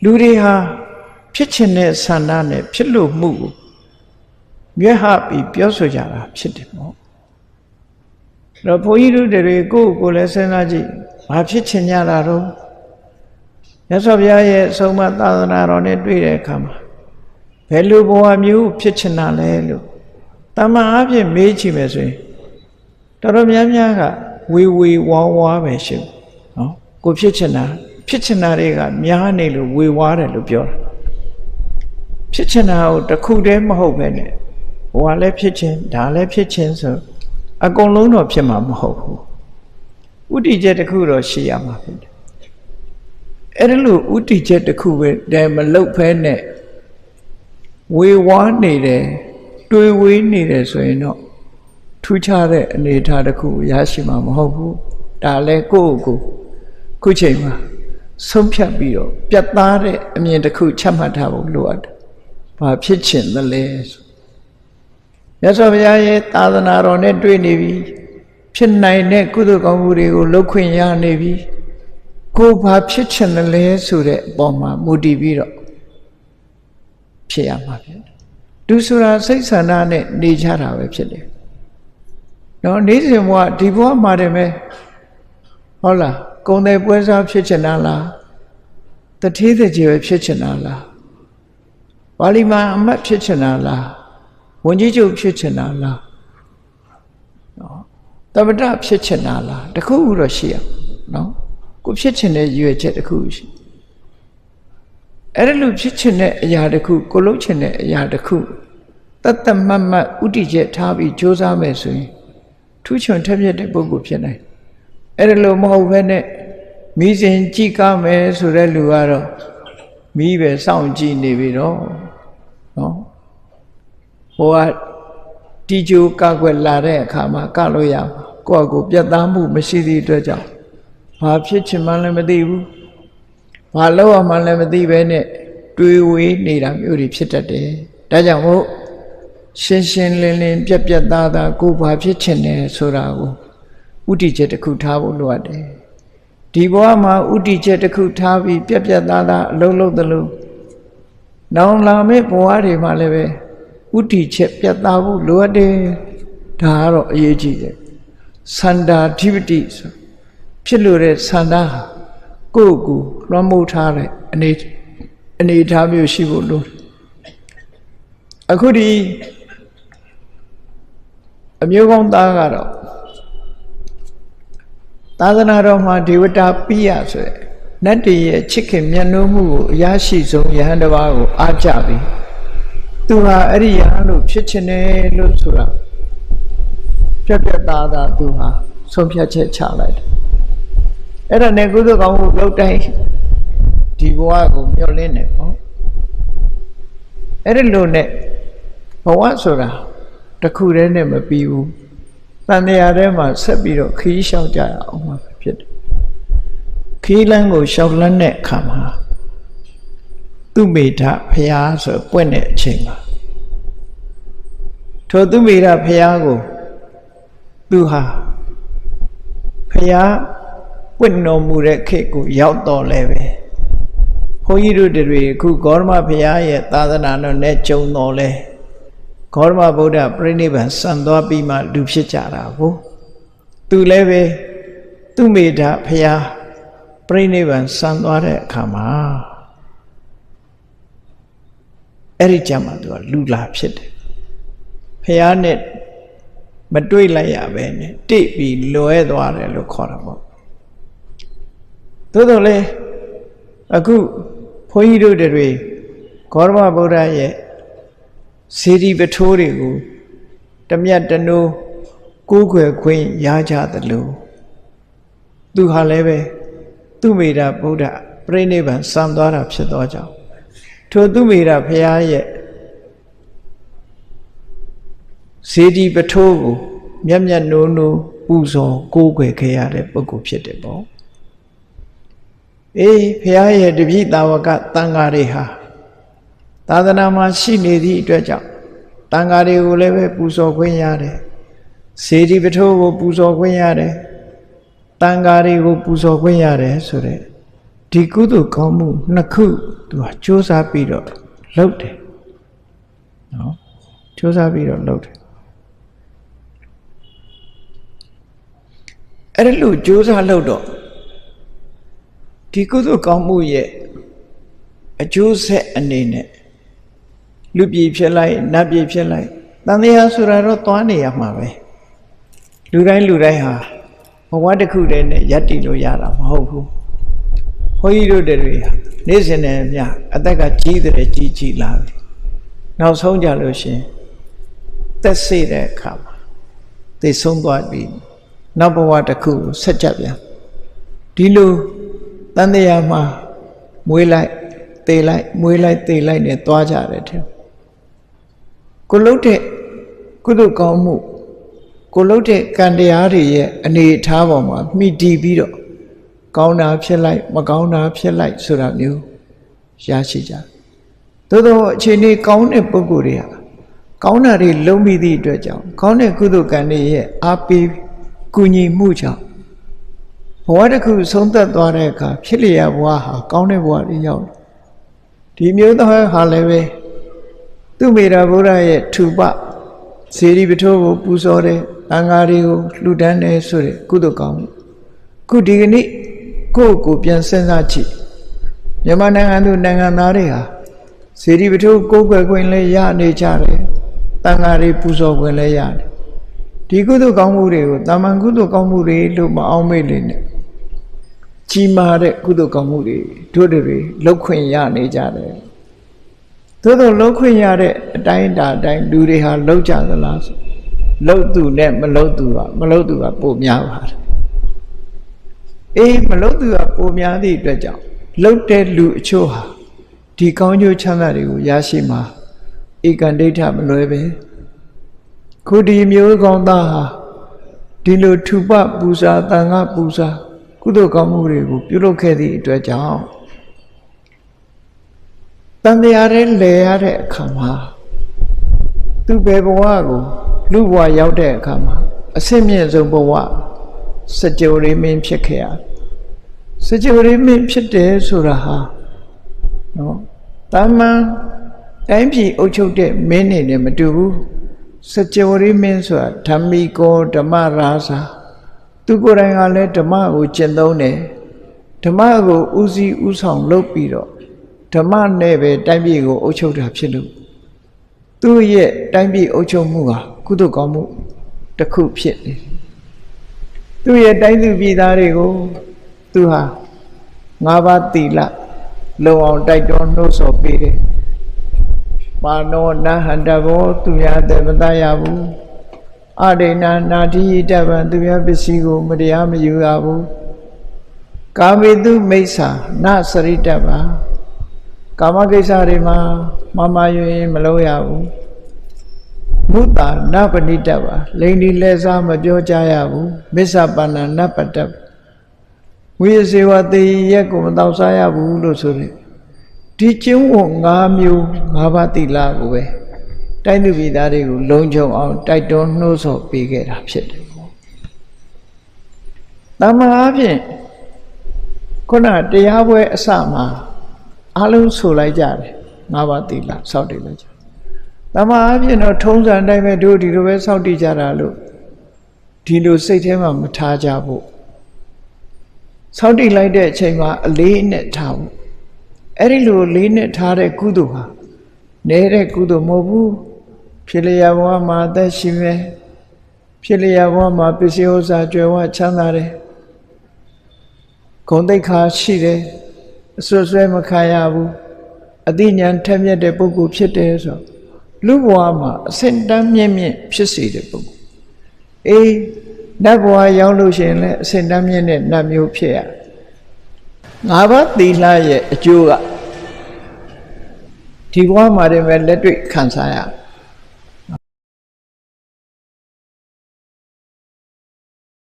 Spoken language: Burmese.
လူတွေဟာဖြစ်ချင်တဲ့ဆန္ဒနဲ့ဖြစ်လို့မှုကိုမြတ်ဟပြီးပြောဆိုကြတာဖြစ်တယ်ပေါ့တော့ဘုန်းကြီးတို့တွေကိုယ်လည်းစဉ်းစားကြည့်ဘာဖြစ်ချင်ကြတာတော့မြတ်စွာဘုရားရဲ့အဆုံးအမသာသနာတော်နဲ့တွေ့တဲ့အခါမှာဘယ်လိုဘဝမျိုးဖြစ်ချင်တာလဲလို့တမန်အဖြစ်မေးကြည့်မယ်ဆိုရင်တော်တော်များများကဝေဝါးဝါပဲရှိတယ်နော်ကိုဖြစ်ချင်တာတွေကများနေလို့ဝေဝါးတယ်လို့ပြောတာဖြစ်ချင်တာကိုတစ်ခုတည်းမဟုတ်ပဲနဲ့ဟိုကလည်းဖြစ်ချင်ဒါလည်းဖြစ်ချင်ဆိုအကုန်လုံးတော့ဖြစ်မှာမဟုတ်ဘူးဥတည်ချက်တစ်ခုတော့ရှိရမှာဖြစ်တယ်အဲ့ဒါလို့ဥတည်ချက်တစ်ခုပဲတည်းမလုပ်ဖဲနဲ့ဝေဝါးနေတယ်တွေးဝေးနေတယ်ဆိုရင်တော့ထူးခြားတဲ့အနေအထားတစ်ခုရရှိမှာမဟုတ်ဘူးဒါလည်းကိုယ့်ကိုခုချိန်မှာဆုံးဖြတ်ပြီးတော့ပြတ်သားတဲ့အမြင်တစ်ခုချမှတ်ထားဖို့လိုအပ်တယ်ဘာဖြစ်ချင်သလဲဆိုမြတ်စွာဘုရားရဲ့သာသနာတော်နဲ့တွေ့နေပြီဖြစ်နိုင်တဲ့ကုသိုလ်ကောင်းမှုတွေကိုလုပ်ခွင့်ရနေပြီကိုဘာဖြစ်ချင်သလဲဆိုတဲ့အပေါ်မှာမူတည်ပြီးတော့ဖြစ်ရမှာဖြစ်တယ်သူဆိုတာစိတ်ဆန္ဒနဲ့နေကြတာပဲဖြစ်တယ်နော်နေ့စဉ်ဘဝဒီဘဝမှာတည်းပဲဟုတ်လားကုံတဲ့ပွဲစားဖြစ်ချင်တာလားတထေးတကြီးပဲဖြစ်ချင်တာလားပါဠိမန်အမတ်ဖြစ်ချင်တာလားဝန်ကြီးချုပ်ဖြစ်ချင်တာလားနော်သမ္မတဖြစ်ချင်တာလားတခုခုတော့ရှိရနော်ကိုဖြစ်ချင်တဲ့ရွေချက်တခုရှိအဲ့ဒါလို့ဖြစ်ချင်တဲ့အရာတခုကိုလုပ်ချင်တဲ့အရာတခုတတ်တတ်မှတ်မှတ်ဥတည်ချက်ထားပြီးကြိုးစားမယ်ဆိုရင်ထူးချွန်ထက်မြက်တဲ့ပုဂ္ဂိုလ်ဖြစ်နိုင်အဲ့ဒါလို့မဟုတ်ဘဲနဲ့မိစဉ်ကြည့်ကားမယ်ဆိုတဲ့လူကတော့မိပဲစောင့်ကြည့်နေပြီတော့နော်ဟိုကတီဂျိုကကွယ်လာတဲ့အခါမှာကလို့ရမှာကိုယ့်အကိုပြတ်သားမှုမရှိသည့်အတွက်ကြောင့်ဘာဖြစ်ချင်မှလည်းမသိဘူးဘာလုပ်ရမှလည်းမသိပဲနဲ့တွေးဝေးနေတာမျိုးတွေဖြစ်တတ်တယ်ဒါကြောင့်မို့ရှင်းရှင်းလင်းလင်းပြတ်ပြတ်သားသားကိုဘာဖြစ်ချင်တယ်ဆိုတာကိုဥတည်ချက်တစ်ခုထားဖို့လိုအပ်တယ်ဒီဘဝမှာဥတည်ချက်တစ်ခုထားပြီးပြတ်ပြတ်သားသားအလုံးလုံးသလိုနောင်လာမယ့်ဘဝတွေမှာလည်းပဲဥတည်ချက်ပြတ်သားဖို့လိုအပ်တယ်ဒါကတော့အရေးကြီးတယ်စန္ဒာဓိပတိဆိုဖြစ်လို့တဲ့စန္ဒာဟာကိုယ့်ကိုလွှမ်းမိုးထားတဲ့အနေထားမျိုးရှိဖို့လိုအခုဒီအမျိုးကောင်းသားကတော့သာသနာတော်မှာဒေဝတာပိယဆိုတဲ့နတ်တွေရဲ့ချစ်ခင်မြတ်နိုးမှုကိုအရရှိဆုံးယဟန်တစ်ပါးကိုအားကြပြီးသူဟာအဲ့ဒီယဟန်လို့ဖြစ်ချင်တယ်လို့ဆိုတာပြတ်ပြတ်သားသားသူဟာဆုံးဖြတ်ချက်ချလိုက်တယ်အဲ့ဒါနဲ့ကုသိုလ်ကောင်းမှုလုပ်တိုင်းဒီဘဝကိုမျှော်လင့်နေပေါ့အဲ့ဒီလိုနဲ့ဘဝဆိုတာတစ်ခုတည်းနဲ့မပြီးဘူးတန်တရားထဲမှာဆက်ပြီးတော့ခီးလျှောက်ကြရအောင်မှာဖြစ်တယ်ခီးလန်းကိုလျှောက်လန်းတဲ့အခါမှာသူမိထဖျားဆိုပွင့်တဲ့အချိန်မှာထိုသူမိထဖျားကိုသူဟာဖျားပွင့်တော်မူတဲ့ခေတ်ကိုရောက်တော့လဲပဲဘုန်းကြီးတို့တွေအခုဂေါရမဘုရားရဲ့သာသနာတော်နဲ့ကြုံတော်လဲဂေါရမဗုဒ္ဓပြိဋိဘံစံသွားပြီးမှလူဖြစ်ကြတာကိုသူလည်းပဲသူမိထဘုရားပြိဋိဘံစံသွားတဲ့အခါမှာအဲ့ဒီကြမှာသူကလူလာဖြစ်တယ်ဘုရားနဲ့မတွေ့လိုက်ရပဲနဲ့တိတ်ပြီးလွဲသွားတယ်လို့ခေါ်တာပေါ့သို့တော်လည်းအခုဘုန်းကြီးတို့တွေဂေါရမဗုဒ္ဓရဲ့စေတီပထိုးတွေကိုတမြတ်တနိုးကိုးကွယ်ခွင့်ရကြသလိုသူဟာလည်းပဲသူမိတာဗုဒ္ဓပြိဋိဘံစံသွားတာဖြစ်သောကြောင့်ထိုသူမိတာဘုရားရဲ့စေတီပထိုးကိုမြတ်မြတ်နိုးနိုးပူဇော်ကိုးကွယ်ခဲ့ရတဲ့ပုဂ္ဂိုလ်ဖြစ်တယ်ပေါ့အေးဘုရားရဲ့တပည့်တာဝကတန်ဃာတွေဟာသာသနာမှာရှိနေသည့်အတွက်ကြောင့်တန်ဃာတွေကိုလည်းပဲပူဇော်ခွင့်ရတယ်စေတီပထိုးကိုပူဇော်ခွင့်ရတယ်တန်ဃာတွေကိုပူဇော်ခွင့်ရတယ်ဆိုတဲ့ ဒီကုသိုလ်ကောင်းမှုနှစ်ခုသူကကြိုးစားပြီးတော့လုပ်တယ်နော်ကြိုးစားပြီးတော့လုပ်တယ်အဲ့ဒါလို့ကြိုးစားလုပ်တော့ဒီကုသိုလ်ကောင်းမှုရဲ့အကျိုးဆက်အနေနဲ့လူပြည်ဖြစ်လိုက်နတ်ပြည်ဖြစ်လိုက်တန်တရားဆိုတာတော့သွားနေရမှာပဲလူတိုင်းဟာဘဝတစ်ခုတည်းနဲ့ယက်တည်လို့ရတာမဟုတ်ဘူးဘုန်းကြီးတို့တွေဟာနေ့စဉ်နဲ့မျှအသက်ကကြီးတဲ့ကြီးလာတယ်နောက်ဆုံးကြလို့ရှင်သက်စေတဲ့အခါမှာသိဆုံးသွားပြီနောက်ဘဝတစ်ခုဆက်ကြပြန်ဒီလိုတန်တရားမှာမွေးလိုက်သေလိုက်မွေးလိုက်သေလိုက်နဲ့သွားကြတယ်တဲ့ကိုလှုပ်တဲ့ကုသိုလ်ကောင်းမှုကိုလှုပ်တဲ့ကံတရားတွေရဲ့အနေအထားပေါ်မှာမှီတည်ပြီးတော့ကောင်းတာဖြစ်လိုက်မကောင်းတာဖြစ်လိုက်ဆိုတာမျိုးရရှိကြသို့သောအခြေအနေကောင်းတဲ့ပုဂ္ဂိုလ်တွေကကောင်းတာတွေလုံးပြီးသည့်အတွက်ကြောင့်ကောင်းတဲ့ကုသိုလ်ကံတွေရဲ့အားပေးကူညီမှုကြောင့်ဘဝတစ်ခုဆုံးသက်သွားတဲ့အခါဖြစ်လျက်ဘဝဟာကောင်းတဲ့ဘဝတွေရောက်ဒီမျိုးသားဟာလည်းပဲသူမေတ္တာဘုရားရဲ့ထူပစေတီပထိုးကိုပူဇော်တယ်အင်္ဂါတွေကိုလှူဒန်းတယ်ဆိုတဲ့ကုသိုလ်ကောင်းမှုခုဒီကနေ့ကိုယ့်ကိုပြန်စဉ်းစားကြည့်မြန်မာနိုင်ငံသူနိုင်ငံသားတွေဟာစေတီပထိုးကိုယ်ွယ်ခွင့်လည်းရနေကြတယ်တန်ဃာတွေပူဇော်ခွင့်လည်းရတယ်ဒီကုသိုလ်ကောင်းမှုတွေကိုတာမန်ကုသိုလ်ကောင်းမှုတွေလို့မအောင်မေ့လေနဲ့ကြီးမားတဲ့ကုသိုလ်ကောင်းမှုတွေတို့တွေလောက်ခွင့်ရနေကြတယ်သို့တော့လောက်ခွင့်ရတဲ့အတိုင်းအတိုင်းလူတွေဟာလောက်ကြသလားဆိုလောက်သူနဲ့မလောက်သူကပိုများပါတယ်အေးမလောက်သူကပိုများသည့်အတွက်ကြောင့်လောက်တဲ့လူအချို့ဟာဒီကောင်းကျိုးချမ်းသာတွေကိုရရှိမှာဧကံဒိဋ္ဌမလွယ်ပဲခုဒီမျိုးကောင်းသားဟာဒီလိုထူပပူဇာတန်ခါပူဇာကုသိုလ်ကောင်းမှုတွေကိုပြုလုပ်ခဲ့သည့်အတွက်ကြောင့်တန်တရားရဲ့လဲရတဲ့အခါမှာသူဘယ်ဘဝကိုလူဘဝရောက်တဲ့အခါမှာအဆင့်မြင့်ဆုံးဘဝစကြဝဠာမင်းဖြစ်ခဲ့ရစကြဝဠာမင်းဖြစ်တယ်ဆိုတာဟာနော်တာမန်တိုင်းပြည်အုပ်ချုပ်တဲ့မင်းနေနဲ့မတူဘူးစကြဝဠာမင်းဆိုတာဓမ္မိကောဓမ္မရာဇာသူကိုယ်တိုင်ကလည်းဓမ္မကိုကျင့်သုံးတယ်ဓမ္မကိုဥစည်းဥဆောင်လုပ်ပြီးတော့ဓမ္မနဲ့ပဲတိုင်းပြည်ကိုအုပ်ချုပ်တာဖြစ်လို့သူ့ရဲ့တိုင်းပြည်အုပ်ချုပ်မှုဟာကုသိုလ်ကောင်းမှုတစ်ခုဖြစ်နေသူ့ရဲ့တိုင်းသူပြည်သားတွေကိုသူဟာ၅ပါးသီလလုံအောင်တိုက်တွန်းနှိုးဆော်ပေးတယ်ပါနောနဟန္တဘောသူများတဲ့မတရဘူးအဒိဏနာတိတဗံသူများပစ္စည်းကိုမတရားမယူရဘူးကာမေတုမိစ္ဆာနစရိတဗံကာမကိစ္စတွေမှာမမယွင်မလုပ်ရဘူးမုတ္တာနပဏိတဗံလိန်ဒီလက်စားမပြောကြရဘူးမစ္ဆပါဏနပတ္တဝိဇေဝတိရက်ကိုမတော့စားရဘူးလို့ဆိုတယ်ဒီကျင့်ဝတ်၅မျိုး၅ပါးသီလကိုပဲတိုင်းသူပြည်သားတွေကိုလုံခြုံအောင်တိုက်တွန်းနှိုးဆော်ပေးခဲ့တာဖြစ်တယ်။တမန်အားဖြင့်ခုနတရားပွဲအစမှာအလုံးဆိုလိုက်ကြတယ်၅ပါးသီလစောင့်တည်လိုက်ကြ။တမန်အားဖြင့်တော့ထုံးစံတိုင်းပဲတို့ဒီလိုပဲစောင့်တည်ကြတာလို့ဒီလိုစိတ်ထဲမှာမထားကြဖို့စောင့်တည်လိုက်တဲ့အချိန်မှာအလေးနဲ့ထားဖို့အဲ့ဒီလိုလေးနဲ့ထားတဲ့ကုသိုလ်ဟာနေတဲ့ကုသိုလ်မဟုတ်ဘူးဖြစ်လျက်ဘဝမှာအသက်ရှင်မယ်ဖြစ်လျက်ဘဝမှာပစ္စည်းဥစ္စာကြွယ်ဝချမ်းသာတယ်ဂုဏ်သိက္ခာရှိတယ်အစွတ်စွဲမခံရဘူးအသိဉာဏ်ထက်မြက်တဲ့ပုဂ္ဂိုလ်ဖြစ်တယ်ဆိုလူဘဝမှာအစင်တန်းမြင့်ဖြစ်စေတဲ့ပုဂ္ဂိုလ်အေးနတ်ဘဝရောက်လို့ရှိရင်လည်းအစင်တန်းမြင့်တဲ့နတ်မျိုးဖြစ်ရ၅ပါးသီလရဲ့အကျိုးကဒီဘဝမှာတည်းပဲလက်တွေ့ခံစားရ